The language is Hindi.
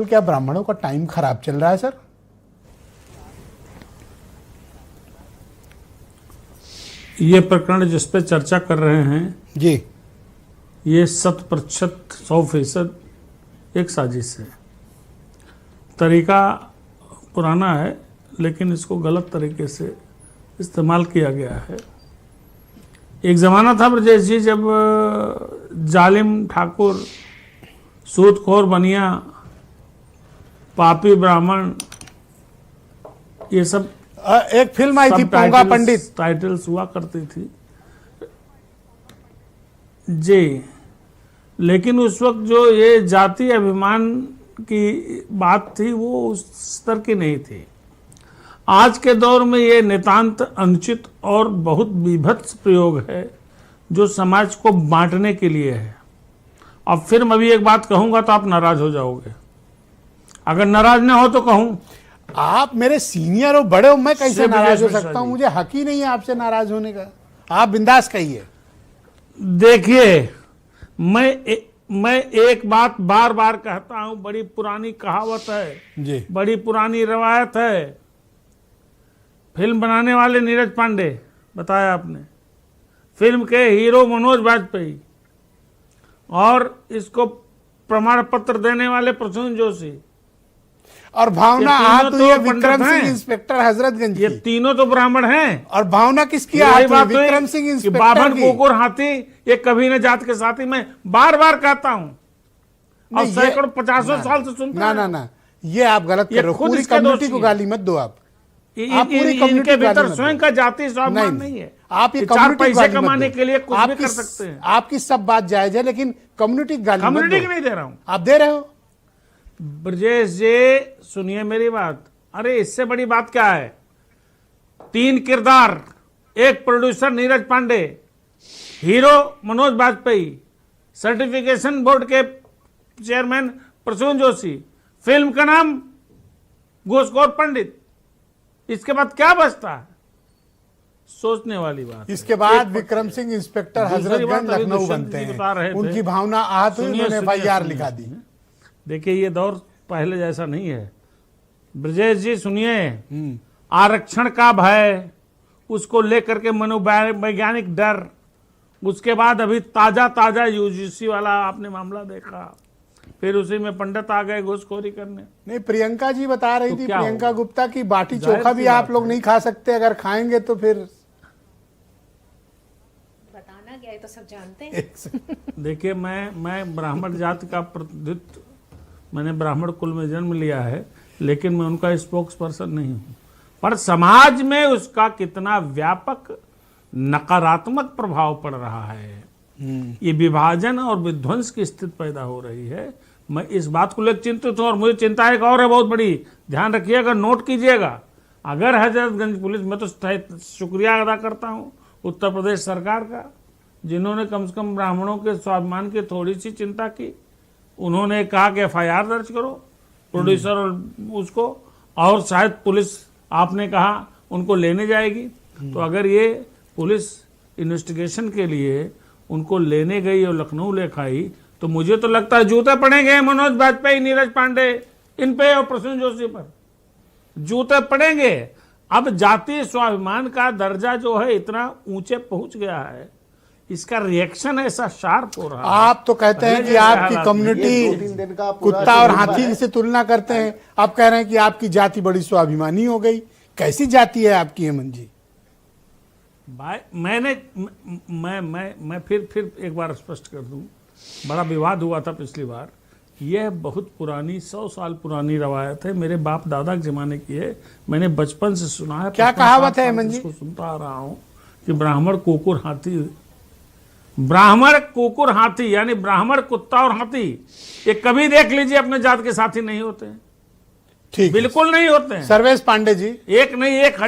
तो क्या ब्राह्मणों का टाइम खराब चल रहा है सर? ये प्रकरण जिस पे चर्चा कर रहे हैं जी, ये 100% एक साजिश है। तरीका पुराना है लेकिन इसको गलत तरीके से इस्तेमाल किया गया है। एक ज़माना था ब्रजेश जी जब जालिम ठाकुर, सूदखोर बनिया, पापी ब्राह्मण, ये सब एक फिल्म आई थी पोंगा पंडित, टाइटल्स हुआ करती थी जी। लेकिन उस वक्त जो ये जाति अभिमान की बात थी वो उस स्तर की नहीं थी। आज के दौर में ये नितांत अनुचित और बहुत विभत्स प्रयोग है जो समाज को बांटने के लिए है। अब फिर मैं भी एक बात कहूंगा तो आप नाराज हो जाओगे। अगर नाराज ना हो तो कहूं। आप मेरे सीनियर हो, बड़े हो, मैं कैसे नाराज हो सकता हूं? मुझे हक ही नहीं है आपसे नाराज होने का। आप बिंदास कहिए। देखिए, मैं एक बात बार बार कहता हूं, बड़ी पुरानी कहावत है जी, बड़ी पुरानी रवायत है। फिल्म बनाने वाले नीरज पांडे, बताया आपने, फिल्म के हीरो मनोज बाजपेयी और इसको प्रमाण पत्र देने वाले प्रसून जोशी और भावना आहत हुई है विक्रम सिंह हैं। इंस्पेक्टर हजरतगंज ये की। तीनों तो ब्राह्मण हैं। और भावना किसकी यही आहत हुई? बात हुई विक्रम सिंह कि इंस्पेक्टर बाभन, की। कुकुर, हाथी ये कभी न जात के साथी। मैं बार बार कहता हूं और नहीं, सैकड़ों 50 साल से सुनता ना हूं। ना ना, ये आप गलत कर ये रहे हो। खुद पूरी इसके कम्युनिटी दोषी को हैं। गाली मत दो आप। आप पूरी कम्युनिटी इनके को गाली भीतर मत स्वयं दो। का जाति स्वाभिमान नहीं है। आप ये चार कम्युनिटी को पैसे गाली मत कमाने दो। के लिए कुछ भी आपकी- कर सकते हैं। आपकी सब बात जायज है लेकिन कम्युनिटी को गाली मत कम्युनिटी दो। की नहीं दे रहा हूं। आप दे रहे हो। ब्रजेश जी सुनिए मेरी बात। अरे इससे बड़ी बात क्या है? 3 किरदार, एक producer Neeraj Pandey, hero Manoj Bajpayee, certification board के चेयरमैन प्रसून जोशी, फिल्म का नाम घूसखोर पंडित। इसके बाद क्या बचता है? सोचने वाली बात। इसके बाद विक्रम सिंह इंस्पेक्टर हजरतगंज लखनऊ दुष्यंत बनते जी बता रहे हैं। थे। उनकी भावना आहत हुई, सुनिए, उन्होंने सुनिए, FIR सुनिए, लिखा दी। देखिए ये दौर पहले जैसा नहीं है। ब्रजेश जी सुनिए, आरक्षण का भय, उसको लेकर के मनोवैज्ञानिक डर, उसके बाद अभी ताजा UGC वाला आपने मामला देखा, फिर उसी में पंडित आ गए घूसखोरी करने। नहीं, प्रियंका जी बता रही थी, क्या प्रियंका होगा? गुप्ता की बाटी जाहिर चोखा सी भी बात आप लोग है। नहीं खा सकते, अगर खाएंगे तो फिर बताना क्या है तो सब जानते हैं। देखिए मैं ब्राह्मण जाति का प्रतिनिधित्व, मैंने ब्राह्मण कुल में जन्म लिया है लेकिन मैं उनका स्पोक्स पर्सन नहीं हूं। पर समाज में उसका कितना व्यापक नकारात्मक प्रभाव पड़ रहा है, ये विभाजन और विध्वंस की स्थिति पैदा हो रही है। मैं इस बात को लेकर चिंतित हूं और मुझे चिंता एक और है बहुत बड़ी, ध्यान रखिएगा, नोट कीजिएगा। अगर हजरतगंज पुलिस, मैं तो शुक्रिया अदा करता हूं उत्तर प्रदेश सरकार का, जिन्होंने कम से कम ब्राह्मणों के स्वाभिमान की थोड़ी सी चिंता की। उन्होंने कहा कि FIR दर्ज करो प्रोड्यूसर और उसको, और शायद पुलिस आपने कहा उनको लेने जाएगी। तो अगर ये पुलिस इन्वेस्टिगेशन के लिए उनको लेने गई और लखनऊ ले खाई तो मुझे तो लगता है जूते पड़ेंगे मनोज बाजपेयी, नीरज पांडे, इन पे और प्रसून जोशी पर जूते पड़ेंगे। अब जातीय स्वाभिमान का दर्जा जो है इतना ऊंचे पहुंच गया है, इसका रिएक्शन ऐसा शार्प हो रहा है। आप तो कहते हैं कि आपकी कम्युनिटी कुत्ता और हाथी से तुलना करते हैं। आप कह रहे हैं कि आपकी जाति बड़ी स्वाभिमानी हो गई। कैसी जाति है आपकी हेमंत जी? भाई मैं फिर एक बार स्पष्ट कर दूं, बड़ा विवाद हुआ था पिछली बार। यह बहुत पुरानी 100 साल पुरानी रवायत है, मेरे बाप दादा के जमाने की है, मैंने बचपन से सुना है। क्या कहावत है हेमंत जी? इसको सुनता आ रहा हूं कि ब्राह्मण कुकुर हाथी, ब्राह्मण कुकुर हाथी यानी ब्राह्मण कुत्ता और हाथी, ये कभी देख लीजिए अपने जात के साथी नहीं होते हैं। ठीक, बिल्कुल नहीं होते हैं। सर्वेश पांडे जी, एक नहीं एक